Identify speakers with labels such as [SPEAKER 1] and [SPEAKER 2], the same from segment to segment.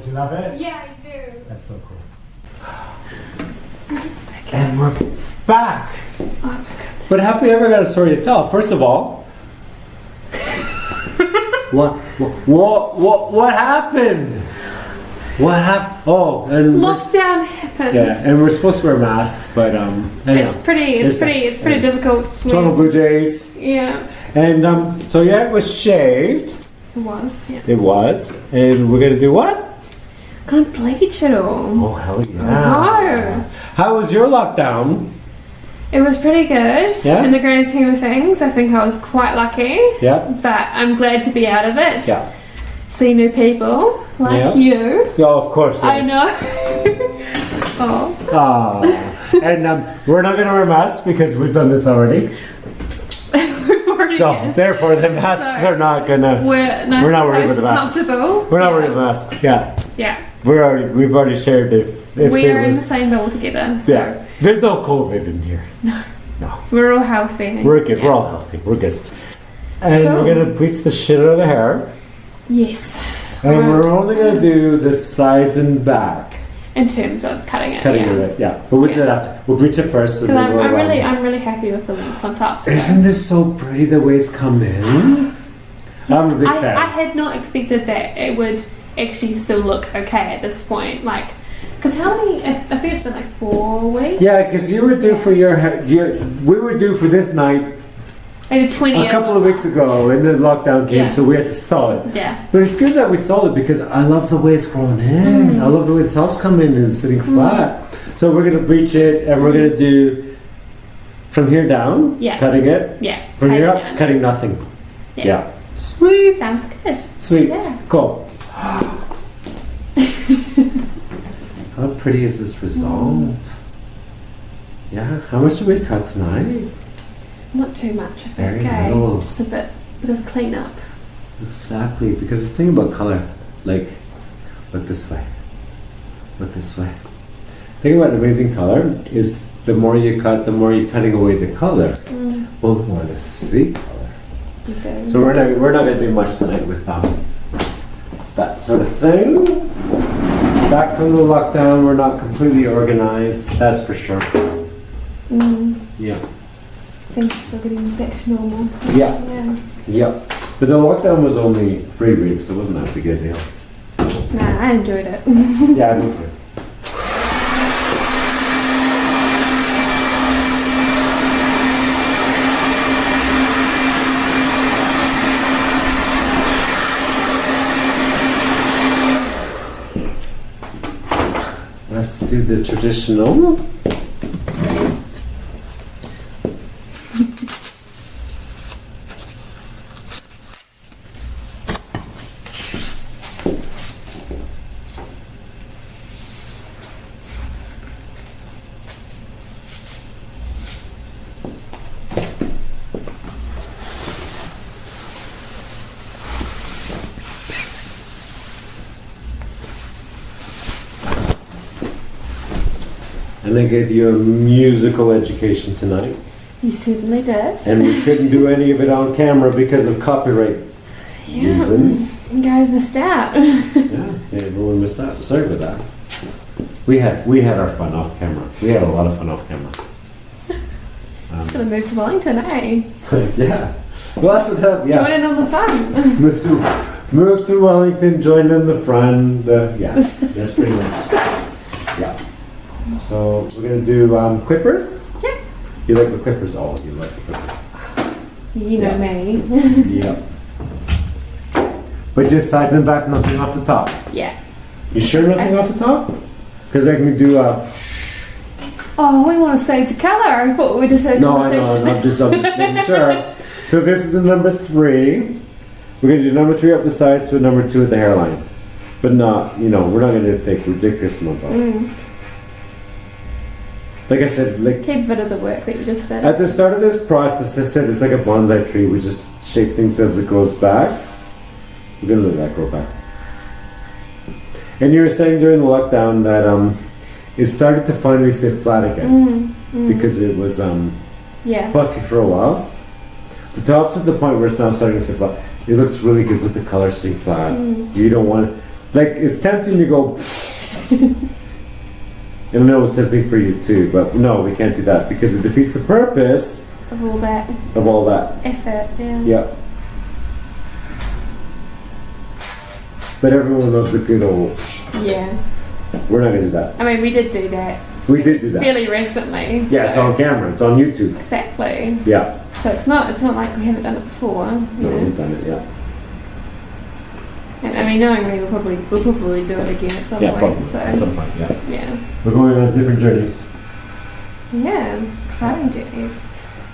[SPEAKER 1] Don't you love it?
[SPEAKER 2] Yeah, I do.
[SPEAKER 1] That's so cool.
[SPEAKER 2] Back.
[SPEAKER 1] And we're back.
[SPEAKER 2] Oh my god.
[SPEAKER 1] But have we ever got a story to tell? First of all, what happened? What happened? Oh, and
[SPEAKER 2] Lockdown happened.
[SPEAKER 1] yeah, and we're supposed to wear masks, but
[SPEAKER 2] It's pretty difficult.
[SPEAKER 1] Toronto Blue Jays.
[SPEAKER 2] Yeah.
[SPEAKER 1] And so yeah, it was shaved.
[SPEAKER 2] It was. Yeah.
[SPEAKER 1] It was, and we're gonna do what?
[SPEAKER 2] Gonna bleach it all.
[SPEAKER 1] Oh hell yeah!
[SPEAKER 2] No.
[SPEAKER 1] How was your lockdown?
[SPEAKER 2] It was pretty good.
[SPEAKER 1] Yeah?
[SPEAKER 2] In the grand scheme of things, I think I was quite lucky.
[SPEAKER 1] Yeah.
[SPEAKER 2] But I'm glad to be out of it.
[SPEAKER 1] Yeah.
[SPEAKER 2] See new people like you.
[SPEAKER 1] Yeah, of course. Yeah.
[SPEAKER 2] I know. Oh.
[SPEAKER 1] And we're not gonna wear masks because we've done this already. So therefore, the masks are not gonna.
[SPEAKER 2] We're not
[SPEAKER 1] worried about the masks.
[SPEAKER 2] Comfortable.
[SPEAKER 1] We're not worried about the masks. Yeah.
[SPEAKER 2] Yeah.
[SPEAKER 1] We've already shared if
[SPEAKER 2] We
[SPEAKER 1] there
[SPEAKER 2] are in the
[SPEAKER 1] was.
[SPEAKER 2] same bubble together. So.
[SPEAKER 1] Yeah. There's no COVID in here.
[SPEAKER 2] No.
[SPEAKER 1] No.
[SPEAKER 2] We're all healthy.
[SPEAKER 1] We're good.
[SPEAKER 2] Yeah.
[SPEAKER 1] We're all healthy. We're good. And
[SPEAKER 2] Cool.
[SPEAKER 1] we're gonna bleach the shit out of the hair.
[SPEAKER 2] Yes.
[SPEAKER 1] And we're only gonna do the sides and back.
[SPEAKER 2] In terms of cutting it.
[SPEAKER 1] Cutting
[SPEAKER 2] yeah.
[SPEAKER 1] it, yeah. But we did have to. We'll bleach it first. So
[SPEAKER 2] Because
[SPEAKER 1] then
[SPEAKER 2] I'm really happy with the length on top. So.
[SPEAKER 1] Isn't this so pretty the way it's come in? I'm a big fan.
[SPEAKER 2] I had not expected that it would actually still look okay at this point. Like, because how many? I think it's been like 4 weeks.
[SPEAKER 1] Yeah, because you were due for your hair. We were due for this night
[SPEAKER 2] Like 20.
[SPEAKER 1] a couple of weeks ago, and the lockdown came, so we had to stall it.
[SPEAKER 2] Yeah.
[SPEAKER 1] But it's good that we stalled it because I love the way it's grown in. I love the way the top's come in and it's sitting flat. So we're gonna bleach it, and we're gonna do from here down, cutting it.
[SPEAKER 2] Yeah.
[SPEAKER 1] From here up, cutting nothing. Yeah. Sweet.
[SPEAKER 2] Sounds good.
[SPEAKER 1] Sweet.
[SPEAKER 2] Yeah.
[SPEAKER 1] Cool. How pretty is this result? Yeah. How much did we cut tonight?
[SPEAKER 2] Not too much, I
[SPEAKER 1] Very
[SPEAKER 2] think.
[SPEAKER 1] little.
[SPEAKER 2] Just a bit of clean up.
[SPEAKER 1] Exactly. Because the thing about color, like, look this way. Look this way. The thing about amazing color is the more you cut, the more you're cutting away the color. Well, we want to see color.
[SPEAKER 2] Okay.
[SPEAKER 1] So we're not going to do much tonight with that sort of thing. Back from the lockdown, we're not completely organized, that's for sure. Yeah.
[SPEAKER 2] Things are still getting back to normal.
[SPEAKER 1] Yeah.
[SPEAKER 2] Yeah.
[SPEAKER 1] Yeah. But the lockdown was only 3 weeks, so it wasn't that big a deal.
[SPEAKER 2] Nah, I enjoyed it.
[SPEAKER 1] Yeah, me too. Let's do the traditional. And I gave you a musical education tonight.
[SPEAKER 2] You certainly did.
[SPEAKER 1] And we couldn't do any of it on camera because of copyright reasons.
[SPEAKER 2] You guys missed out.
[SPEAKER 1] Yeah, everyone missed out. Sorry about that. We had our fun off camera. We had a lot of fun off camera.
[SPEAKER 2] Just gonna move to Wellington, eh?
[SPEAKER 1] Yeah. Well, that's what happened. Yeah.
[SPEAKER 2] Join in on the fun.
[SPEAKER 1] Move to Wellington, join in the fun. Yeah, that's pretty much. Yeah. So we're gonna do clippers.
[SPEAKER 2] Yeah.
[SPEAKER 1] You like the clippers? Oh, you like the clippers.
[SPEAKER 2] You know me.
[SPEAKER 1] Yep. But just sides and back, nothing off the top.
[SPEAKER 2] Yeah.
[SPEAKER 1] You sure nothing off the top? Because I can do a.
[SPEAKER 2] Oh, we want to save the colour. I thought we just had
[SPEAKER 1] No, I know. I'm just making sure. So this is a number 3. We're gonna do number 3 up the sides to a number 2 at the hairline, but not. We're not gonna take ridiculous amounts off. Like I said,
[SPEAKER 2] keep a bit of the work that you just did.
[SPEAKER 1] At the start of this process, I said it's like a bonsai tree. We just shape things as it goes back. We're gonna let that grow back. And you were saying during the lockdown that it started to finally sit flat again because it was puffy for a while. The top's at the point where it's now starting to sit flat. It looks really good with the color sitting flat. You don't want Like, it's tempting to go. And I know it's tempting for you too, but no, we can't do that because it defeats the purpose
[SPEAKER 2] Of all that
[SPEAKER 1] of all that.
[SPEAKER 2] effort, yeah.
[SPEAKER 1] Yeah. But everyone loves a good old.
[SPEAKER 2] Yeah.
[SPEAKER 1] We're not gonna do that.
[SPEAKER 2] I mean, we did do that
[SPEAKER 1] We did do that.
[SPEAKER 2] fairly recently.
[SPEAKER 1] Yeah, it's on camera. It's on YouTube.
[SPEAKER 2] Exactly.
[SPEAKER 1] Yeah.
[SPEAKER 2] So it's not like we haven't done it before. You
[SPEAKER 1] No,
[SPEAKER 2] know?
[SPEAKER 1] we've done it. Yeah.
[SPEAKER 2] And I mean, knowing me, we'll probably do it again at some
[SPEAKER 1] Yeah,
[SPEAKER 2] point.
[SPEAKER 1] probably.
[SPEAKER 2] So
[SPEAKER 1] At some point. Yeah.
[SPEAKER 2] yeah.
[SPEAKER 1] We're going on different journeys.
[SPEAKER 2] Yeah. Exciting journeys.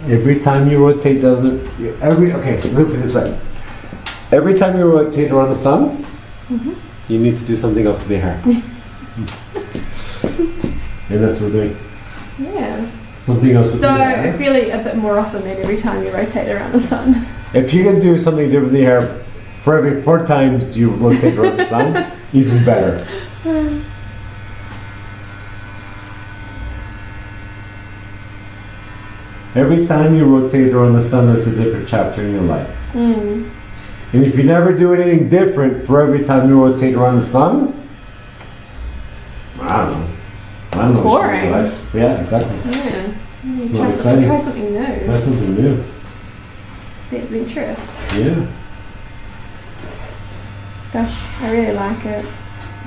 [SPEAKER 1] Every time you rotate the other, okay, look at it this way. Every time you rotate around the sun, you need to do something else with your hair. And that's what we're doing.
[SPEAKER 2] Yeah.
[SPEAKER 1] Something else with
[SPEAKER 2] Though
[SPEAKER 1] your hair.
[SPEAKER 2] I feel it a bit more often than every time you rotate around the sun.
[SPEAKER 1] If you can do something different with your hair for every 4 times you rotate around the sun, even better. Every time you rotate around the sun, it's a different chapter in your life.
[SPEAKER 2] Mm.
[SPEAKER 1] And if you never do anything different for every time you rotate around the sun, I don't know.
[SPEAKER 2] Boring.
[SPEAKER 1] Life. Yeah, exactly.
[SPEAKER 2] Yeah.
[SPEAKER 1] It's
[SPEAKER 2] Try
[SPEAKER 1] not exciting.
[SPEAKER 2] something new.
[SPEAKER 1] Try something new.
[SPEAKER 2] Be adventurous.
[SPEAKER 1] Yeah.
[SPEAKER 2] Gosh, I really like it.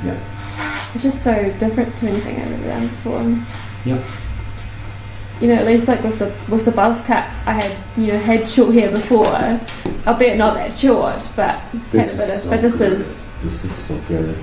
[SPEAKER 1] Yeah.
[SPEAKER 2] It's just so different to anything I've ever done before.
[SPEAKER 1] Yeah.
[SPEAKER 2] You know, at least like with the buzz cut, I had short hair before, albeit not that short, but
[SPEAKER 1] This
[SPEAKER 2] had a bit
[SPEAKER 1] is
[SPEAKER 2] of.
[SPEAKER 1] so
[SPEAKER 2] But this
[SPEAKER 1] good.
[SPEAKER 2] is
[SPEAKER 1] This is so good.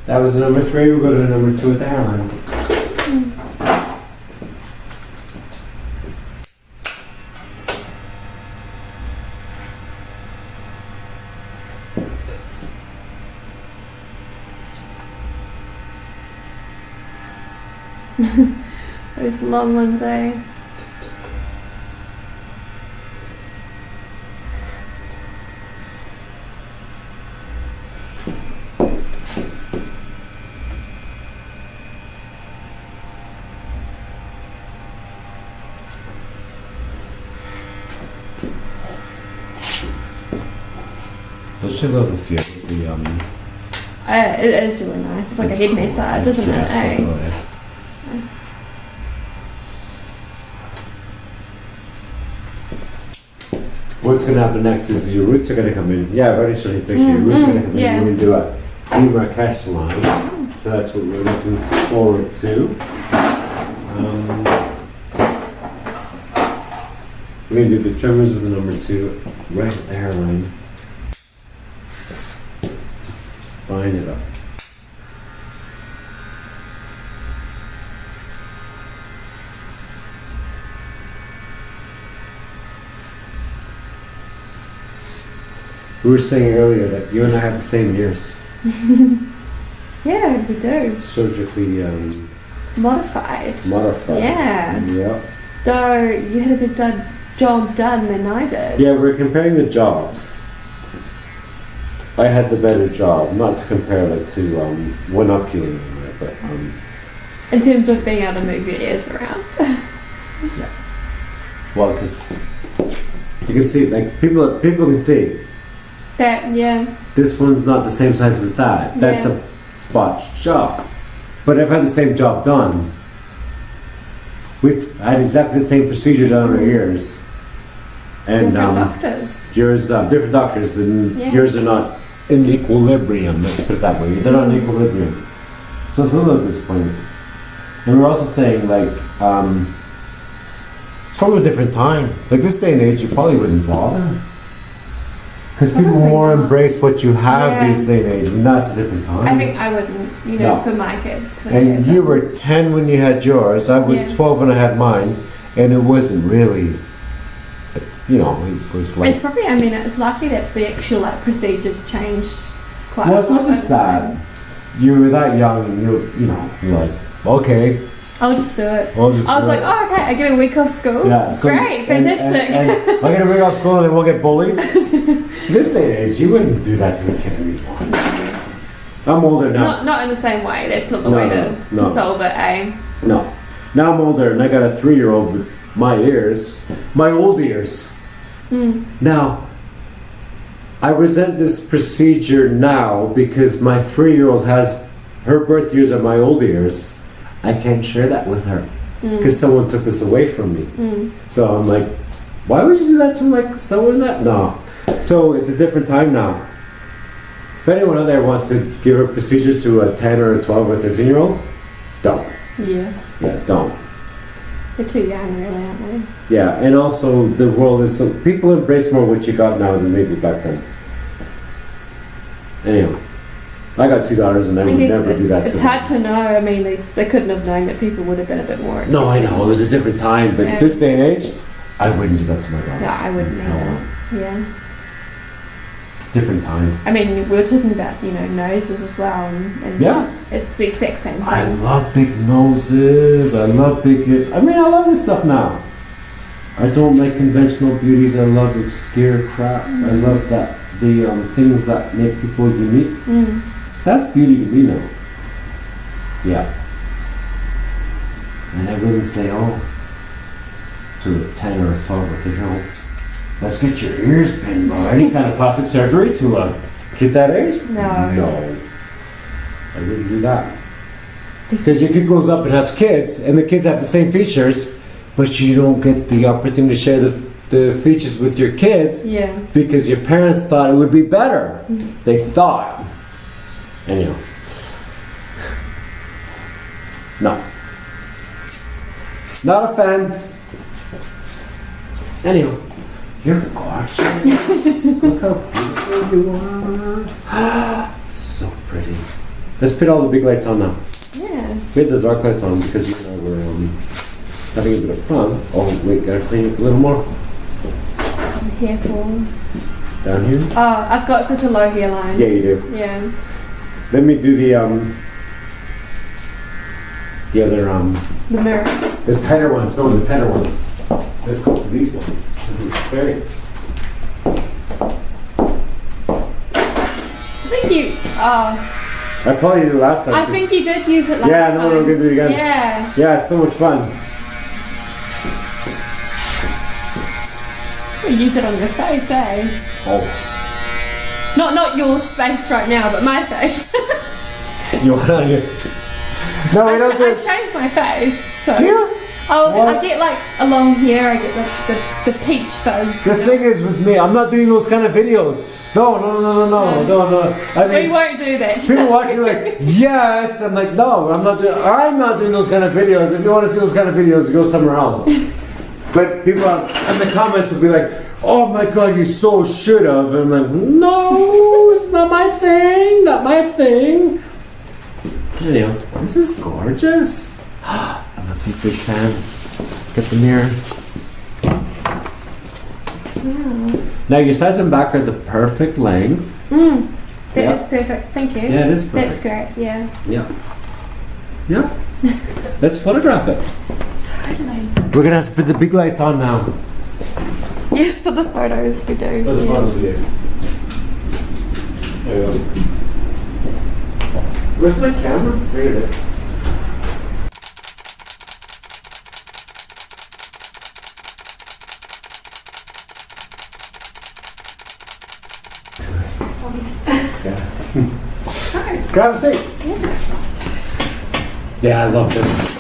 [SPEAKER 1] That was number 3. We'll go to number 2 with the hairline.
[SPEAKER 2] those long ones, eh?
[SPEAKER 1] Don't you love the feel of the
[SPEAKER 2] It is really nice. It's like a head massage, isn't it?
[SPEAKER 1] Yeah,
[SPEAKER 2] Eh?
[SPEAKER 1] so cool, yeah. What's going to happen next is your roots are going to come in. Yeah, I've already showed you a picture. Your roots are going to come in.
[SPEAKER 2] yeah.
[SPEAKER 1] We're going to do a demarcation line. So that's what we're looking forward to. We're going to do the trimmers with the number 2 right at the hairline. Fine it up. We were saying earlier that you and I have the same ears.
[SPEAKER 2] Yeah, we do.
[SPEAKER 1] Surgically
[SPEAKER 2] Modified.
[SPEAKER 1] modified.
[SPEAKER 2] Yeah.
[SPEAKER 1] Yeah.
[SPEAKER 2] Though you had a good job done than I did.
[SPEAKER 1] Yeah, we're comparing the jobs. I had the better job, not to compare like to one up you anyway, but
[SPEAKER 2] In terms of being able to move your ears around.
[SPEAKER 1] yeah. Well, because you can see, like people can see
[SPEAKER 2] That, yeah.
[SPEAKER 1] this one's not the same size as that. That's
[SPEAKER 2] Yeah.
[SPEAKER 1] a botched job. But I've had the same job done. We've had exactly the same procedure done on our ears. And
[SPEAKER 2] Different doctors.
[SPEAKER 1] yours, different doctors, and
[SPEAKER 2] Yeah.
[SPEAKER 1] yours are not in equilibrium, let's put it that way. They're not in equilibrium. So it's a little disappointing. And we're also saying, like, it's from a different time. Like this day and age, you probably wouldn't bother. Because people
[SPEAKER 2] Probably
[SPEAKER 1] more
[SPEAKER 2] not.
[SPEAKER 1] embrace what you have
[SPEAKER 2] Yeah.
[SPEAKER 1] these day and age, and that's a different time.
[SPEAKER 2] I think I wouldn't, you know,
[SPEAKER 1] No.
[SPEAKER 2] for my kids.
[SPEAKER 1] And you were 10 when you had yours. I was
[SPEAKER 2] Yeah.
[SPEAKER 1] 12 when I had mine, and it wasn't really, you know, it was like.
[SPEAKER 2] It's probably, I mean, it's lucky that the actual like procedures changed quite
[SPEAKER 1] Well,
[SPEAKER 2] a
[SPEAKER 1] it's
[SPEAKER 2] lot.
[SPEAKER 1] not just
[SPEAKER 2] over
[SPEAKER 1] that.
[SPEAKER 2] time.
[SPEAKER 1] You were that young, and you know, you're like, okay,
[SPEAKER 2] I'll just do it.
[SPEAKER 1] I'll just.
[SPEAKER 2] I was
[SPEAKER 1] do
[SPEAKER 2] like,
[SPEAKER 1] it.
[SPEAKER 2] oh, okay, I get a week off school.
[SPEAKER 1] Yeah, so-
[SPEAKER 2] Great,
[SPEAKER 1] and-
[SPEAKER 2] fantastic.
[SPEAKER 1] And I get a week off school and I won't get bullied. This day and age, you wouldn't do that to a kid anymore. I'm older now.
[SPEAKER 2] Not in the same way. That's not the
[SPEAKER 1] No,
[SPEAKER 2] way
[SPEAKER 1] no.
[SPEAKER 2] to solve it, eh?
[SPEAKER 1] No. Now I'm older and I got a 3-year-old with my ears, my old ears.
[SPEAKER 2] Mm.
[SPEAKER 1] Now, I resent this procedure now because my 3-year-old has her birth years are my old ears. I can't share that with her because someone took this away from me.
[SPEAKER 2] Mm.
[SPEAKER 1] So I'm like, why would you do that to like someone that? No. So it's a different time now. If anyone out there wants to give a procedure to a 10 or a 12 or 13-year-old, don't.
[SPEAKER 2] Yeah.
[SPEAKER 1] Yeah, don't.
[SPEAKER 2] They're too young, really, aren't they?
[SPEAKER 1] Yeah, and also the world is so people embrace more what you got now than maybe back then. Anyhow, I got 2 daughters and I would
[SPEAKER 2] guess
[SPEAKER 1] never do that to
[SPEAKER 2] it's
[SPEAKER 1] them.
[SPEAKER 2] hard to know. I mean, they couldn't have known that people would have been a bit more
[SPEAKER 1] No, I
[SPEAKER 2] accepting.
[SPEAKER 1] know, it was a different time, but
[SPEAKER 2] Yeah.
[SPEAKER 1] this day and age, I wouldn't do that to my daughters.
[SPEAKER 2] No, I wouldn't
[SPEAKER 1] No.
[SPEAKER 2] either. Yeah.
[SPEAKER 1] Different time.
[SPEAKER 2] I mean, we were talking about, you know, noses as well, and
[SPEAKER 1] Yeah.
[SPEAKER 2] it's the exact same thing.
[SPEAKER 1] I love big noses, I love big ears. I mean, I love this stuff now. I don't like conventional beauties, I love obscure crap. I love that, the things that make people unique.
[SPEAKER 2] Mm.
[SPEAKER 1] That's beauty to me now. Yeah. And I wouldn't say, oh, to a 10 or a 12 or 13-year-old, let's get your ears pinned or any kind of plastic surgery to a kid that age?
[SPEAKER 2] No.
[SPEAKER 1] No. I wouldn't do that. Because your kid grows up and has kids, and the kids have the same features, but you don't get the opportunity to share the features with your kids
[SPEAKER 2] Yeah.
[SPEAKER 1] because your parents thought it would be better. They thought. Anyhow. No. Not a fan. Anyhow. You're gorgeous. Look how beautiful you are. So pretty. Let's put all the big lights on now.
[SPEAKER 2] Yeah.
[SPEAKER 1] We had the dark lights on because you and I were having a bit of fun. Oh, wait, gotta clean it a little more.
[SPEAKER 2] I'm careful.
[SPEAKER 1] Down here?
[SPEAKER 2] Oh, I've got such a low hairline.
[SPEAKER 1] Yeah, you do.
[SPEAKER 2] Yeah.
[SPEAKER 1] Let me do the other,
[SPEAKER 2] The mirror.
[SPEAKER 1] the tighter ones. No, the tighter ones. Let's go for these ones. For the experience.
[SPEAKER 2] I think you. Oh,
[SPEAKER 1] I probably did it last time.
[SPEAKER 2] I think you did use it last
[SPEAKER 1] Yeah,
[SPEAKER 2] time.
[SPEAKER 1] no, we're gonna do it again.
[SPEAKER 2] Yeah.
[SPEAKER 1] Yeah, it's so much fun.
[SPEAKER 2] You use it on your face, eh?
[SPEAKER 1] Oh.
[SPEAKER 2] Not your face right now, but my face.
[SPEAKER 1] You want to? No, we don't do
[SPEAKER 2] I
[SPEAKER 1] it.
[SPEAKER 2] shave my face, so.
[SPEAKER 1] Do you?
[SPEAKER 2] Oh,
[SPEAKER 1] What?
[SPEAKER 2] I get like a long hair. I get the peach fuzz.
[SPEAKER 1] The thing is with me, I'm not doing those kind of videos. No. I
[SPEAKER 2] We
[SPEAKER 1] mean,
[SPEAKER 2] won't do that.
[SPEAKER 1] people watching like, yes. I'm like, no, I'm not doing those kind of videos. If you want to see those kind of videos, go somewhere else. But people in the comments will be like, oh my god, you so should have. And I'm like, no, it's not my thing, not my thing. Anyhow, this is gorgeous. I'm a big fan. Get the mirror. Now your sides and back are the perfect length.
[SPEAKER 2] That
[SPEAKER 1] Yeah.
[SPEAKER 2] is perfect. Thank you.
[SPEAKER 1] Yeah, it is
[SPEAKER 2] That's
[SPEAKER 1] perfect.
[SPEAKER 2] great. Yeah.
[SPEAKER 1] Yeah. Let's photograph it.
[SPEAKER 2] Totally.
[SPEAKER 1] We're gonna have to put the big lights on now.
[SPEAKER 2] Yes, for the photos we do.
[SPEAKER 1] For the
[SPEAKER 2] yeah.
[SPEAKER 1] photos we do. There we go. Where's my camera? Here it is. Yeah. Grab a seat. Yeah, I love this.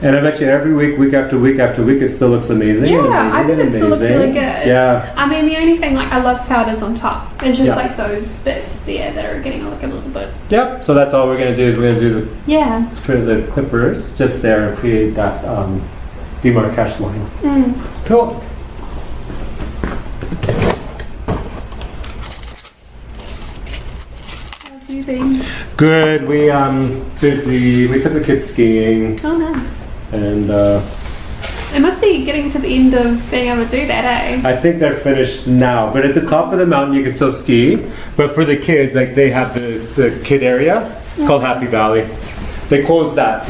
[SPEAKER 1] And I bet you every week after week after week, it still looks amazing.
[SPEAKER 2] Yeah,
[SPEAKER 1] and amazing
[SPEAKER 2] I think
[SPEAKER 1] and
[SPEAKER 2] it still looks
[SPEAKER 1] amazing.
[SPEAKER 2] really good.
[SPEAKER 1] Yeah.
[SPEAKER 2] I mean, the only thing, like, I love powders on top. It's just
[SPEAKER 1] Yeah.
[SPEAKER 2] like those bits there that are getting like a little bit.
[SPEAKER 1] Yep. So that's all we're gonna do is we're gonna do
[SPEAKER 2] Yeah.
[SPEAKER 1] the clippers just there and create that demarcation line.
[SPEAKER 2] Mm.
[SPEAKER 1] Cool.
[SPEAKER 2] have you been?
[SPEAKER 1] Good. We busy. We took the kids skiing,
[SPEAKER 2] Oh, nice.
[SPEAKER 1] and
[SPEAKER 2] It must be getting to the end of being able to do that, eh?
[SPEAKER 1] I think they're finished now. But at the top of the mountain, you can still ski. But for the kids, like they have the kid area. It's called Happy Valley. They closed that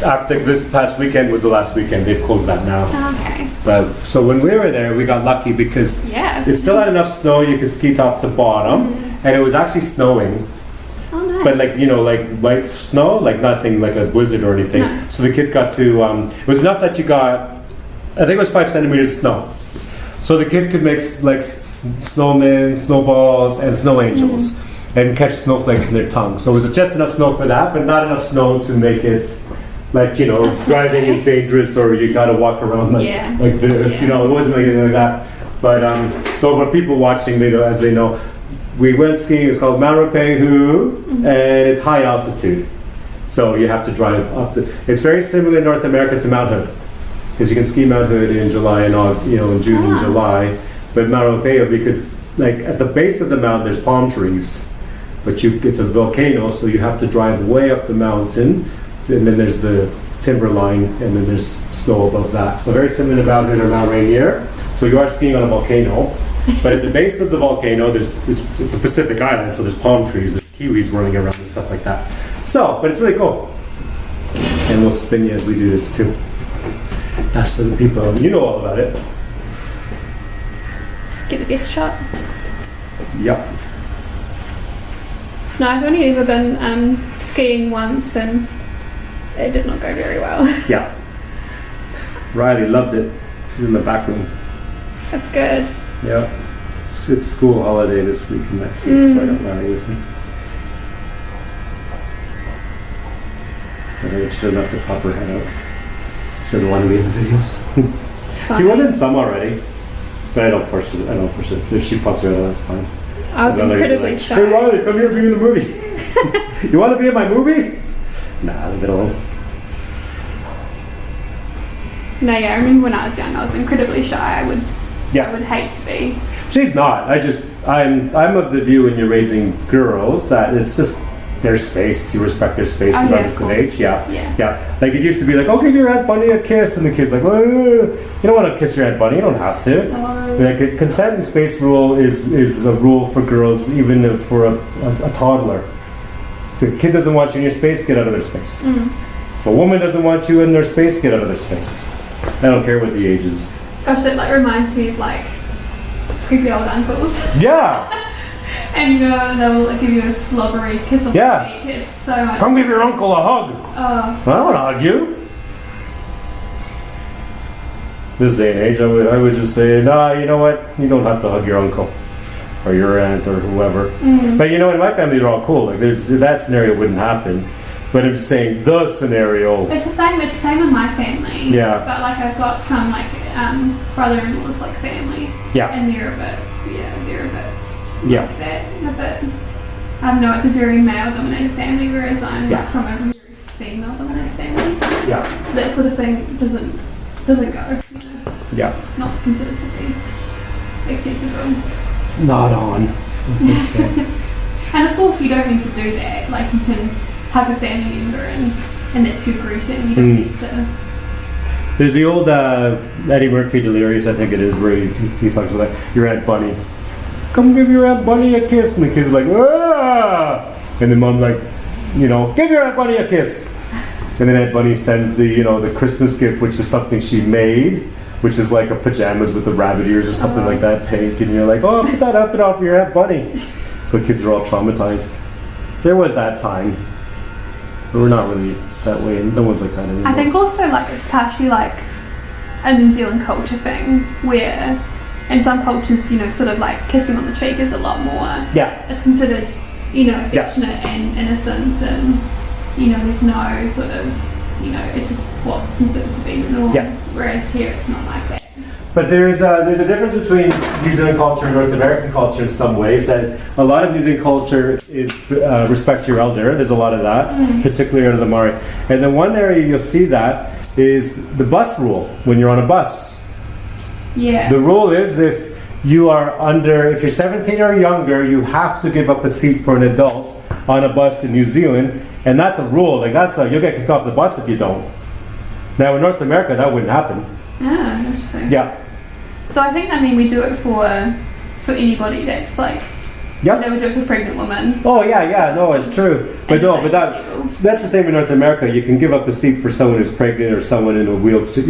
[SPEAKER 1] after this past weekend was the last weekend. They've closed that now.
[SPEAKER 2] Okay.
[SPEAKER 1] But so when we were there, we got lucky because
[SPEAKER 2] Yeah.
[SPEAKER 1] it still had enough snow you could ski top to bottom, and it was actually snowing.
[SPEAKER 2] Oh, nice.
[SPEAKER 1] But like like light snow, like nothing like a blizzard or anything.
[SPEAKER 2] No.
[SPEAKER 1] So the kids got to. It was enough that you got. I think it was 5 centimeters of snow. So the kids could make like snowmen, snowballs, and snow angels, and catch snowflakes in their tongue. So it was just enough snow for that, but not enough snow to make it like driving is dangerous or you gotta walk around like this. It wasn't like anything like that. But so for people watching, they know, as they know, we went skiing. It's called Mount Ruapehu, and it's high altitude. So you have to drive up. It's very similar in North America to Mount Hood, because you can ski Mount Hood in July and in June and July. But Mount Ruapehu, because like at the base of the mountain, there's palm trees, but it's a volcano, so you have to drive way up the mountain, and then there's the timber line, and then there's snow above that. So very similar to Mount Hood or Mount Rainier. So you are skiing on a volcano, but at the base of the volcano, it's a Pacific island, so there's palm trees, there's kiwis running around and stuff like that. So, but it's really cool. And we'll spin you as we do this too. That's for the people. You know all about it.
[SPEAKER 2] Get the best shot.
[SPEAKER 1] Yep.
[SPEAKER 2] No, I've only ever been skiing once, and it did not go very well.
[SPEAKER 1] Yeah. Riley loved it. She's in the back room.
[SPEAKER 2] That's good.
[SPEAKER 1] Yeah. It's school holiday this week and next week, so I got Riley with me. She doesn't have to pop her head out. She doesn't want to be in the videos. She was in some already, but I don't force it. If she pops her head out, that's fine.
[SPEAKER 2] I was incredibly shy.
[SPEAKER 1] Hey Riley, come here, be in the movie. You want to be in my movie? Nah, leave it alone.
[SPEAKER 2] No, yeah, I remember when I was young, I was incredibly shy. I would hate to be.
[SPEAKER 1] She's not. I'm of the view when you're raising girls that it's just their space. You respect their space regardless of age. Yeah. Like it used to be like, oh, give your Aunt Bunny a kiss, and the kid's like, well, you don't want to kiss your Aunt Bunny. You don't have to. Like a consent and space rule is a rule for girls, even for a toddler. If a kid doesn't want you in your space, get out of their space. If a woman doesn't want you in their space, get out of their space. I don't care what the age is.
[SPEAKER 2] Gosh, that like reminds me of like creepy old uncles.
[SPEAKER 1] Yeah.
[SPEAKER 2] And they'll like give you a slobbery kiss on the cheek. It's so much.
[SPEAKER 1] Come give your uncle a hug.
[SPEAKER 2] Oh.
[SPEAKER 1] I don't want to hug you. This day and age, I would just say, nah, you know what? You don't have to hug your uncle or your aunt or whoever. But in my family, they're all cool. Like that scenario wouldn't happen. But I'm just saying the scenario.
[SPEAKER 2] It's the same in my family.
[SPEAKER 1] Yeah.
[SPEAKER 2] But like I've got some like brother-in-law's like family.
[SPEAKER 1] Yeah.
[SPEAKER 2] And they're a bit.
[SPEAKER 1] Yeah.
[SPEAKER 2] Like that. A bit. I don't know. It's a very male-dominated family, whereas I'm like from a very female-dominated family.
[SPEAKER 1] Yeah.
[SPEAKER 2] So that sort of thing doesn't go.
[SPEAKER 1] Yeah.
[SPEAKER 2] It's not considered to be acceptable.
[SPEAKER 1] It's not on. As they say.
[SPEAKER 2] And of course, you don't need to do that. Like you can hug a family member and that's your greeting. You don't need to.
[SPEAKER 1] There's the old Eddie Murphy Delirious, I think it is, where he talks about that. Your Aunt Bunny. Come give your Aunt Bunny a kiss. And the kid's like, ah! And the mom's like, give your Aunt Bunny a kiss. And then Aunt Bunny sends the Christmas gift, which is something she made, which is like a pajamas with the rabbit ears or something like that, pink. And you're like, oh, put that outfit on for your Aunt Bunny. So kids are all traumatized. There was that time. But we're not really that way. No one's like that anymore.
[SPEAKER 2] I think also like it's partially like a New Zealand culture thing where in some cultures, sort of like kissing on the cheek is a lot more.
[SPEAKER 1] Yeah.
[SPEAKER 2] It's considered, affectionate and innocent, and there's no sort of, it's just what's considered to be the norm.
[SPEAKER 1] Yeah.
[SPEAKER 2] Whereas here it's not like that.
[SPEAKER 1] But there's a difference between New Zealand culture and North American culture in some ways. That a lot of New Zealand culture is respect your elder. There's a lot of that, particularly out of the Maori. And the one area you'll see that is the bus rule when you're on a bus.
[SPEAKER 2] Yeah.
[SPEAKER 1] The rule is if you're 17 or younger, you have to give up a seat for an adult on a bus in New Zealand, and that's a rule. Like you'll get kicked off the bus if you don't. Now in North America, that wouldn't happen.
[SPEAKER 2] Ah, interesting.
[SPEAKER 1] Yeah.
[SPEAKER 2] So I think we do it for anybody that's like.
[SPEAKER 1] Yep.
[SPEAKER 2] We do it for pregnant women.
[SPEAKER 1] Oh yeah, no, it's true. But that's the same in North America. You can give up a seat for someone who's pregnant or someone in a wheelchair,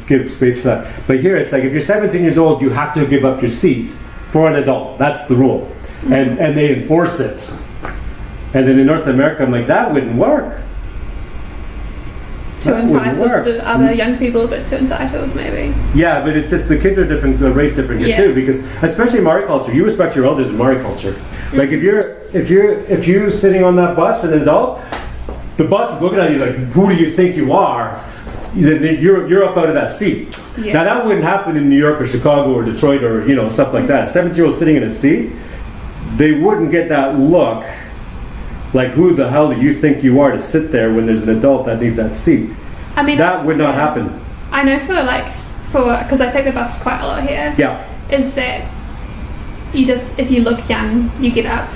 [SPEAKER 1] give space for that. But here it's like if you're 17 years old, you have to give up your seat for an adult. That's the rule. Mm-hmm. And they enforce it. And then in North America, I'm like, that wouldn't work.
[SPEAKER 2] Too entitled. The other young people a bit too entitled, maybe.
[SPEAKER 1] Yeah, but it's just the kids are different, the race different here too. Because especially Maori culture, you respect your elders in Maori culture. Mm-hmm. Like if you're sitting on that bus, an adult, the bus is looking at you like, who do you think you are? You're up out of that seat. Yeah. Now that wouldn't happen in New York or Chicago or Detroit or stuff like that. 17-year-olds sitting in a seat, they wouldn't get that look. Like, who the hell do you think you are to sit there when there's an adult that needs that seat? I mean, that would not happen.
[SPEAKER 2] I know because I take the bus quite a lot here.
[SPEAKER 1] Yeah.
[SPEAKER 2] Is that if you look young, you get up.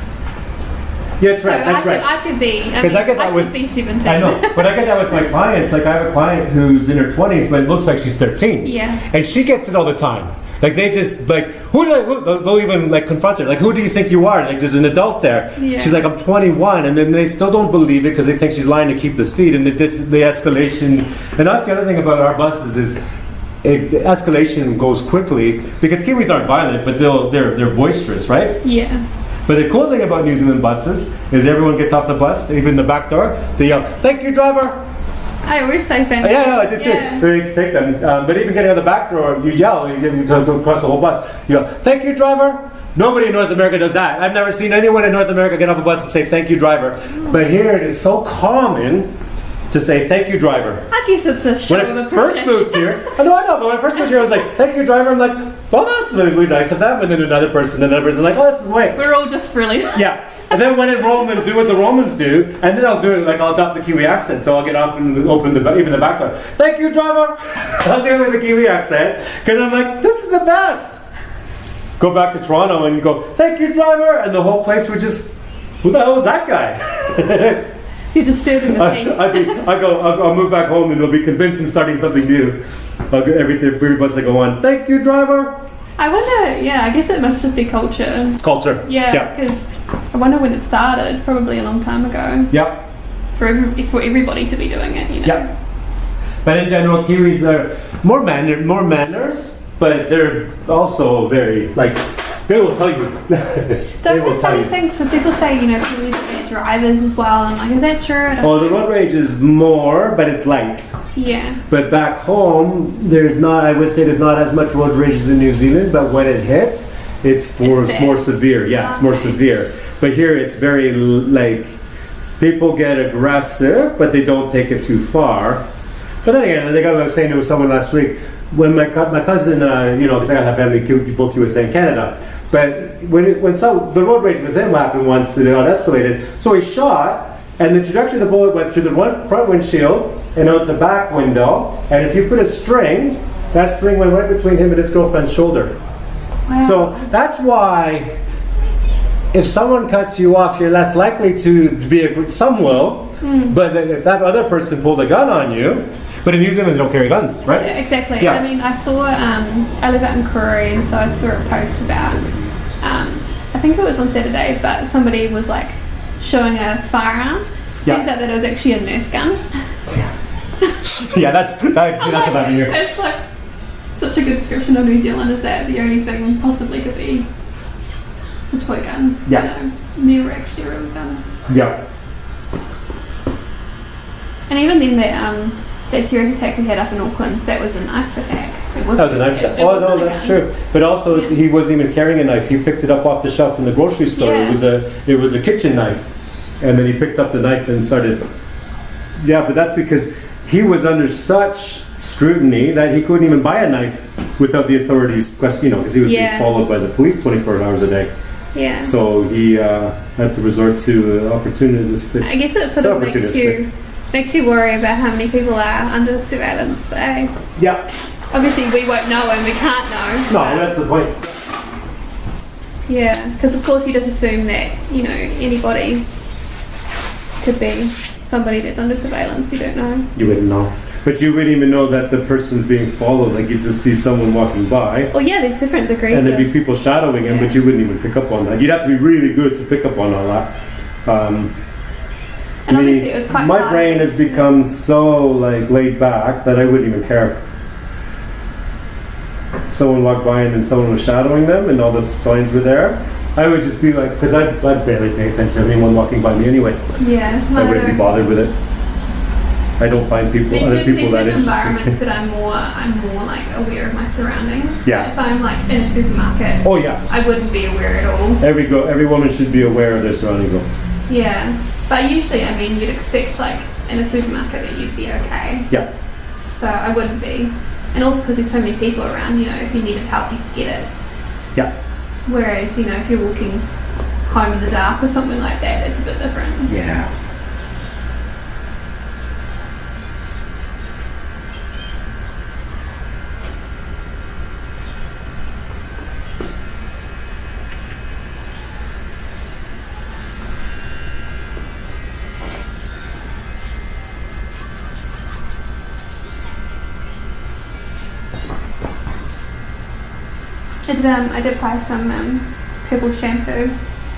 [SPEAKER 1] Yeah, that's right. That's right.
[SPEAKER 2] I could be.
[SPEAKER 1] Because I get that with.
[SPEAKER 2] Be 17.
[SPEAKER 1] I know, but I get that with my clients. Like, I have a client who's in her 20s, but it looks like she's 13.
[SPEAKER 2] Yeah.
[SPEAKER 1] And she gets it all the time. Like they just they'll even like confront her. Like, who do you think you are? Like, there's an adult there. Yeah. She's like, I'm 21, and then they still don't believe it because they think she's lying to keep the seat. And the escalation. And that's the other thing about our buses is the escalation goes quickly because Kiwis aren't violent, but they're boisterous, right?
[SPEAKER 2] Yeah.
[SPEAKER 1] But the cool thing about New Zealand buses is everyone gets off the bus, even the back door. They yell, "Thank you, driver."
[SPEAKER 2] I always say thank you.
[SPEAKER 1] Yeah, I did too. They used to take them. But even getting out the back door, you yell. You go across the whole bus. You go, "Thank you, driver." Nobody in North America does that. I've never seen anyone in North America get off a bus and say, "Thank you, driver." But here it is so common to say, "Thank you, driver."
[SPEAKER 2] I guess it's a show of
[SPEAKER 1] appreciation. When I first moved here, but when I first moved here, I was like, "Thank you, driver." I'm like, "Well, that's really nice of them." And then another person, like, "Oh, that's his way."
[SPEAKER 2] We're all just really nice.
[SPEAKER 1] Yeah. And then when in Rome and do what the Romans do, and then I'll do it, like I'll adopt the Kiwi accent, so I'll get off and open even the back door. "Thank you, driver." I'll do it with the Kiwi accent, because I'm like, this is the best. Go back to Toronto and you go, "Thank you, driver," and the whole place would just, who the hell is that guy?
[SPEAKER 2] You're disturbing the peace.
[SPEAKER 1] I'll move back home and it'll be convincing starting something new. Every bus I go on, "Thank you, driver."
[SPEAKER 2] I wonder, I guess it must just be culture.
[SPEAKER 1] Culture.
[SPEAKER 2] Yeah, because I wonder when it started, probably a long time ago.
[SPEAKER 1] Yeah.
[SPEAKER 2] For everybody to be doing it,
[SPEAKER 1] Yeah. But in general, Kiwis are more manners, but they're also very, they will tell you.
[SPEAKER 2] They will tell you things. So people say, Kiwis are bad drivers as well. I'm like, is that true?
[SPEAKER 1] The road rage is more, but it's light.
[SPEAKER 2] Yeah.
[SPEAKER 1] But back home, I would say there's not as much road rage as in New Zealand, but when it hits, it's more severe. Yeah, it's more severe. But here it's very, people get aggressive, but they don't take it too far. But then again, I think I was saying to someone last week, when my cousin, because I have family both USA and Canada, but when the road rage with him happened once, it got escalated. So he shot, and the trajectory of the bullet went through the front windshield and out the back window. And if you put a string, that string went right between him and his girlfriend's shoulder. Wow. So that's why, if someone cuts you off, you're less likely to be some will. But then if that other person pulled a gun on you. But in New Zealand, they don't carry guns, right?
[SPEAKER 2] Yeah, exactly.
[SPEAKER 1] Yeah.
[SPEAKER 2] I mean, I saw, I live out in Korea, and so I saw a post about, I think it was on Saturday, but somebody was showing a firearm. Turns out that it was actually a Nerf gun. Yeah, that's about you. It's such a good description of New Zealand, is that the only thing possibly could be it's a toy gun.
[SPEAKER 1] Yeah.
[SPEAKER 2] Never actually a real gun.
[SPEAKER 1] Yeah.
[SPEAKER 2] And even then that terrorist attack we had up in Auckland, that was a knife attack.
[SPEAKER 1] That was a knife attack. Oh no, that's true. But also, he wasn't even carrying a knife. He picked it up off the shelf in the grocery store. Yeah. It was a kitchen knife, and then he picked up the knife and started. Yeah, but that's because he was under such scrutiny that he couldn't even buy a knife without the authorities, because he was being followed by the police 24 hours a day.
[SPEAKER 2] Yeah.
[SPEAKER 1] So he had to resort to opportunistic.
[SPEAKER 2] I guess it sort of makes you worry about how many people are under surveillance.
[SPEAKER 1] Yeah.
[SPEAKER 2] Obviously, we won't know and we can't know.
[SPEAKER 1] No, that's the point.
[SPEAKER 2] Yeah, because of course you just assume that anybody could be somebody that's under surveillance. You don't know.
[SPEAKER 1] You wouldn't know. But you wouldn't even know that the person's being followed. Like, you just see someone walking by.
[SPEAKER 2] Well, yeah, there's different degrees.
[SPEAKER 1] And there'd be people shadowing him,
[SPEAKER 2] Yeah.
[SPEAKER 1] but you wouldn't even pick up on that. You'd have to be really good to pick up on all that.
[SPEAKER 2] And obviously it was quite
[SPEAKER 1] my
[SPEAKER 2] fun.
[SPEAKER 1] brain has become so like laid back that I wouldn't even care. Someone walked by and then someone was shadowing them and all the signs were there. I would just be like, because I barely pay attention to anyone walking by me anyway.
[SPEAKER 2] Yeah.
[SPEAKER 1] I wouldn't be bothered with it. I don't find other people that
[SPEAKER 2] There's
[SPEAKER 1] interesting.
[SPEAKER 2] environments that I'm more like aware of my surroundings.
[SPEAKER 1] Yeah.
[SPEAKER 2] If I'm like in a supermarket,
[SPEAKER 1] Oh yeah.
[SPEAKER 2] I wouldn't be aware at all.
[SPEAKER 1] Every woman should be aware of their surroundings though.
[SPEAKER 2] Yeah. But usually, I mean, you'd expect like in a supermarket that you'd be okay.
[SPEAKER 1] Yeah.
[SPEAKER 2] So I wouldn't be. And also because there's so many people around, you know, if you needed help, you could get it.
[SPEAKER 1] Yeah.
[SPEAKER 2] Whereas, you know, if you're walking home in the dark or something like that, it's a bit different.
[SPEAKER 1] Yeah.
[SPEAKER 2] I did buy some purple shampoo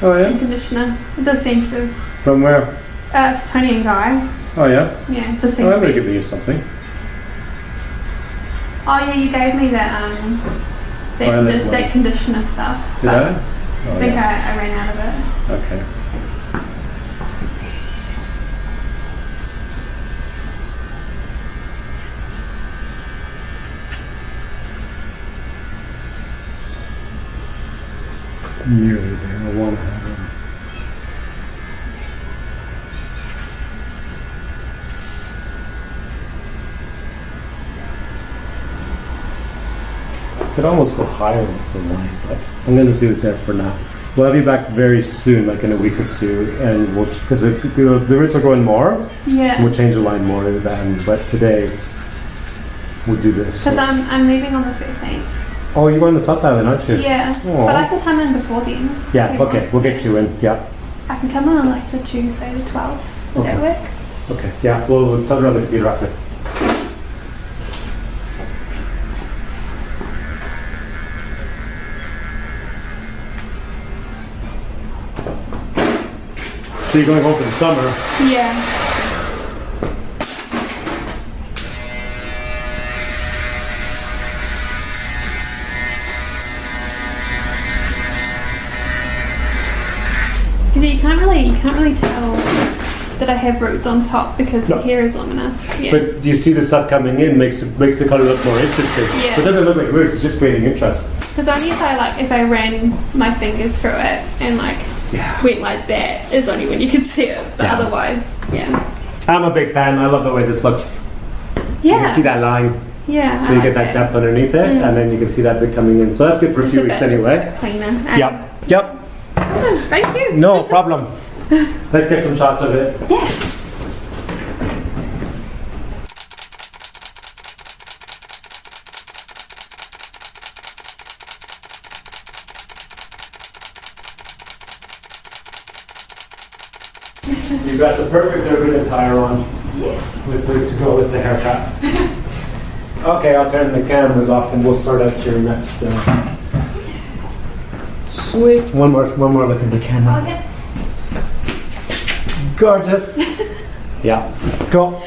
[SPEAKER 1] Oh
[SPEAKER 2] and
[SPEAKER 1] yeah.
[SPEAKER 2] conditioner. It does seem to.
[SPEAKER 1] From where?
[SPEAKER 2] It's Tony and Guy.
[SPEAKER 1] Oh yeah.
[SPEAKER 2] Yeah, it does seem
[SPEAKER 1] Oh,
[SPEAKER 2] to
[SPEAKER 1] I'm gonna
[SPEAKER 2] be.
[SPEAKER 1] give you something.
[SPEAKER 2] Oh yeah, you gave me that
[SPEAKER 1] Violet one.
[SPEAKER 2] that conditioner stuff.
[SPEAKER 1] Did
[SPEAKER 2] but
[SPEAKER 1] I?
[SPEAKER 2] I
[SPEAKER 1] Oh,
[SPEAKER 2] think
[SPEAKER 1] yeah.
[SPEAKER 2] I ran out of it.
[SPEAKER 1] Okay. Nearly there. I want to have them. Could almost go higher with the line, but I'm going to do it there for now. We'll have you back very soon, like in a week or two, and we'll because the roots are going more.
[SPEAKER 2] Yeah.
[SPEAKER 1] We'll change the line more then, but today we'll do this.
[SPEAKER 2] Because I'm leaving on the 13th.
[SPEAKER 1] Oh, you're going to South Island, aren't you?
[SPEAKER 2] Yeah.
[SPEAKER 1] Aw.
[SPEAKER 2] But I can come in before then.
[SPEAKER 1] Yeah,
[SPEAKER 2] if you
[SPEAKER 1] okay,
[SPEAKER 2] want.
[SPEAKER 1] we'll get you in. Yeah,
[SPEAKER 2] I can come in on like the Tuesday the 12th. Would that work?
[SPEAKER 1] okay. Yeah, we'll talk around the computer after. So you're going home for the summer?
[SPEAKER 2] Yeah. Because you can't really tell that I have roots on top because
[SPEAKER 1] No.
[SPEAKER 2] the hair is long enough. Yeah.
[SPEAKER 1] But do you see the stuff coming in makes the color look more interesting?
[SPEAKER 2] Yeah.
[SPEAKER 1] But it doesn't look like roots, it's just creating interest.
[SPEAKER 2] Because only if I ran my fingers through it and like
[SPEAKER 1] Yeah.
[SPEAKER 2] went like that is only when you can see it. But
[SPEAKER 1] Yeah.
[SPEAKER 2] otherwise, yeah.
[SPEAKER 1] I'm a big fan. I love the way this looks. You
[SPEAKER 2] Yeah.
[SPEAKER 1] can see that line,
[SPEAKER 2] Yeah.
[SPEAKER 1] so
[SPEAKER 2] I
[SPEAKER 1] you
[SPEAKER 2] like
[SPEAKER 1] get that depth underneath it,
[SPEAKER 2] Mm.
[SPEAKER 1] and then you can see that bit coming in. So that's good for a
[SPEAKER 2] Just
[SPEAKER 1] few
[SPEAKER 2] bit-
[SPEAKER 1] weeks
[SPEAKER 2] just a
[SPEAKER 1] anyway.
[SPEAKER 2] bit cleaner.
[SPEAKER 1] Yep.
[SPEAKER 2] Oh, thank you.
[SPEAKER 1] No problem. Let's get some shots of it.
[SPEAKER 2] Yeah.
[SPEAKER 1] You've got the perfect urban attire on
[SPEAKER 2] Yes.
[SPEAKER 1] to go with the haircut. Okay, I'll turn the cameras off and we'll sort out your next. Sweet. One more look at the camera.
[SPEAKER 2] Okay.
[SPEAKER 1] Gorgeous. Yeah. Go.